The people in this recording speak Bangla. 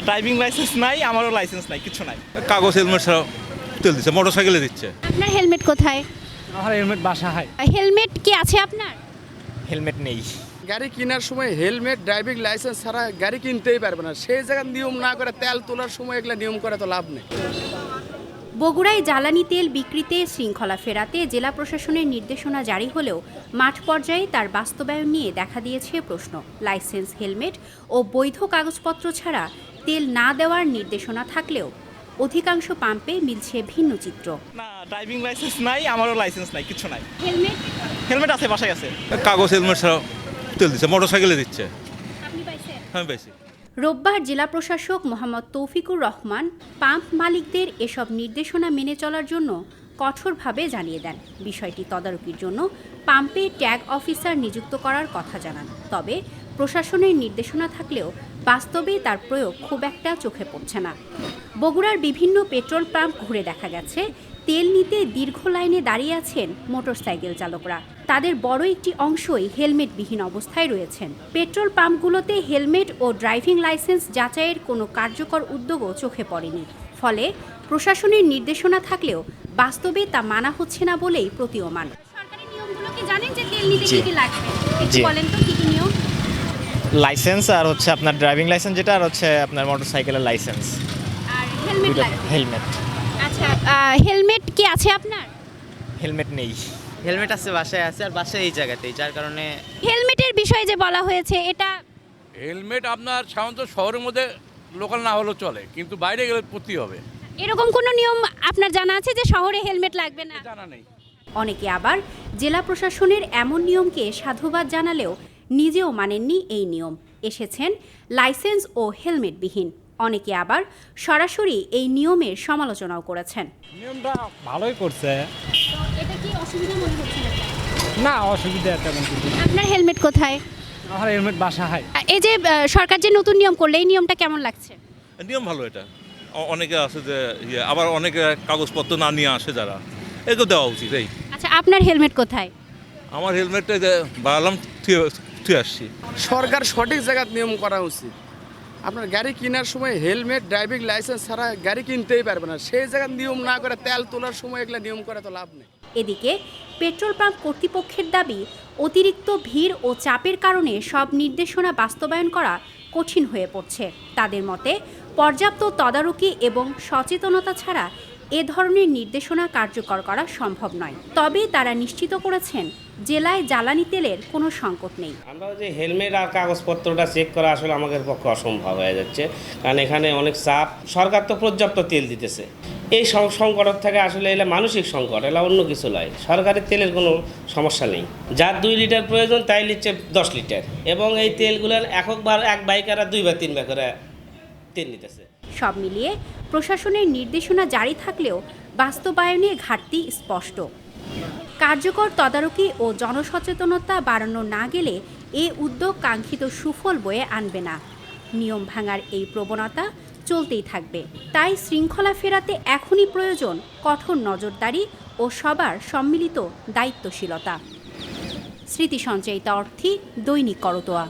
ড্রাইভিং লাইসেন্স নাই, আমারও লাইসেন্স নাই, কিছু নাই। কাগজ হেলমেট ছাড়া তেল দিচ্ছে, মোটরসাইকেলে দিচ্ছে। আপনার হেলমেট কোথায়? আমার হেলমেট বাসায়। হেলমেট কি আছে আপনার? হেলমেট নেই। গাড়ি কেনার সময় হেলমেট ড্রাইভিং লাইসেন্স ছাড়া গাড়ি কিনতেই পারবে না। সেই জায়গার নিয়ম না করে তেল তোলার সময় এগুলো নিয়ম করে তো লাভ নেই। বগুড়ায় জ্বালানি তেল বিক্রিতে শৃঙ্খলা ফেরাতে জেলা প্রশাসনের নির্দেশনা জারি হলেও মাঠ পর্যায়ে তার বাস্তবায়ন নিয়ে দেখা দিয়েছে প্রশ্ন। লাইসেন্স, হেলমেট ও বৈধ কাগজপত্র ছাড়া তেল না দেওয়ার নির্দেশনা থাকলেও অধিকাংশ পাম্পে মিলছে ভিন্ন চিত্র। না, ড্রাইভিং লাইসেন্স নাই, আমারও লাইসেন্স নাই, কিছু নাই। হেলমেট হেলমেট আছে, বাসায় আছে। কাগজ হেলমেট ছাড়া তেল দিচ্ছে, মোটরসাইকেলে দিচ্ছে। আপনি পাইছেন? আমি পাইছি। রোববার জেলা প্রশাসক মোহাম্মদ তৌফিকুর রহমান পাম্প মালিকদের এসব নির্দেশনা মেনে চলার জন্য কঠোরভাবে জানিয়ে দেন। বিষয়টি তদারকির জন্য পাম্পে ট্যাগ অফিসার নিযুক্ত করার কথা জানান। তবে প্রশাসনের নির্দেশনা থাকলেও বাস্তবে তার প্রয়োগ খুব একটা চোখে পড়ছে না। বগুড়ার বিভিন্ন পেট্রোল পাম্প ঘুরে দেখা গেছে তেল নিতে দীর্ঘ লাইনে দাঁড়িয়ে আছেন মোটরসাইকেল চালকরা। তাদের বড় একটি অংশই হেলমেটবিহীন অবস্থায় রয়েছেন। পেট্রোল পাম্পগুলোতে হেলমেট ও ড্রাইভিং লাইসেন্স যাচাইয়ের কোনো কার্যকর উদ্যোগও চোখে পড়েনি। ফলে প্রশাসনের নির্দেশনা থাকলেও বাস্তবে তা মানা হচ্ছে না বলেই প্রতীয়মান। সরকারি নিয়মগুলো কি জানেন যে তেল নিতে কি লাগবে? একটু বলেন তো কি কি নিয়ম? লাইসেন্স আর হচ্ছে আপনার ড্রাইভিং লাইসেন্স যেটা, আর হচ্ছে আপনার মোটরসাইকেলের লাইসেন্স, আর হেলমেট লাগবে। হেলমেট। আচ্ছা, হেলমেট কি আছে আপনার? হেলমেট নেই। হেলমেট আছে, বাসায় আছে, আর বাসায় এই জায়গাতেই, যার কারণে হেলমেটের বিষয়ে যে বলা হয়েছে এটা হেলমেট আপনার সাধারণত শহরের মধ্যে লোকাল না হলেও চলে, কিন্তু বাইরে গেলে পড়তেই হবে। এরকম কোনো নিয়ম আপনার জানা আছে যে শহরে হেলমেট লাগবে না? জানা নেই। অনেকে আবার জেলা প্রশাসনের এমন নিয়মকে সাধুবাদ জানালেও নিজেও মানেননি এই নিয়ম। এসেছেন লাইসেন্স ও হেলমেটবিহীন। অনেকে আবার সরাসরি এই নিয়মের সমালোচনাও করেছেন। নিয়মটা ভালোই করছে। এটা কি অসুবিধা মনে হচ্ছে না? না, অসুবিধা তেমন কিছু না। আপনার হেলমেট কোথায়? আমার হেলমেট বাসায়। এই যে সরকার যে নতুন নিয়ম করলে, এই নিয়মটা কেমন লাগছে? নিয়ম ভালো এটা। অনেকে আছে যে আবার অনেকে কাগজপত্র না নিয়ে আসে, যারা এগুলো দেওয়া উচিত। এই আচ্ছা, আপনার হেলমেট কোথায়? আমার হেলমেটটা বাড়ালাম, থুয়ে আসছি। সরকার সঠিক জায়গার নিয়ম করা উচিত। আপনার গাড়ি কেনার সময় হেলমেট ড্রাইভিং লাইসেন্স ছাড়া গাড়ি কিনতেই পারবে না। সেই জায়গার নিয়ম না করে তেল তোলার সময় এগুলো নিয়ম করে তো লাভ নেই। এদিকে পেট্রোল পাম্প কর্তৃপক্ষের দাবি, অতিরিক্ত ভিড় ও চাপের কারণে সব নির্দেশনা বাস্তবায়ন করা কঠিন হয়ে পড়ছে। তাদের মতে পর্যাপ্ত তদারকি এবং সচেতনতা ছাড়া এ ধরনের নির্দেশনা কার্যকর করা সম্ভব নয়। তবে তারা নিশ্চিত করেছেন জেলায় জ্বালানি তেলের কোনো সংকট নেই। আমরা যে হেলমেট আর কাগজপত্রটা চেক করা আসলে আমাদের পক্ষে অসম্ভব হয়ে যাচ্ছে, কারণ এখানে অনেক চাপ। সরকার তো পর্যাপ্ত তেল দিতেছে। এই সংকট থেকে আসলে এলা মানসিক সংকট, এলা অন্য কিছু নয়। সরকারের তেলের কোনো সমস্যা নেই। যার 2 লিটার প্রয়োজন তাই নিচ্ছে 10 লিটার, এবং এই তেলগুলোর এক বাইকাররা 2 বা 3 বার করে তেল নিতেছে। সব মিলিয়ে প্রশাসনের নির্দেশনা জারি থাকলেও বাস্তবায়নে ঘাটতি স্পষ্ট। কার্যকর তদারকি ও জনসচেতনতা বাড়ানো না গেলে এ উদ্যোগ কাঙ্ক্ষিত সুফল বয়ে আনবে না। নিয়ম ভাঙার এই প্রবণতা চলতেই থাকবে। তাই শৃঙ্খলা ফেরাতে এখনই প্রয়োজন কঠোর নজরদারি ও সবার সম্মিলিত দায়িত্বশীলতা। স্মৃতি সঞ্চয়িতা অর্থী, দৈনিক করতোয়া।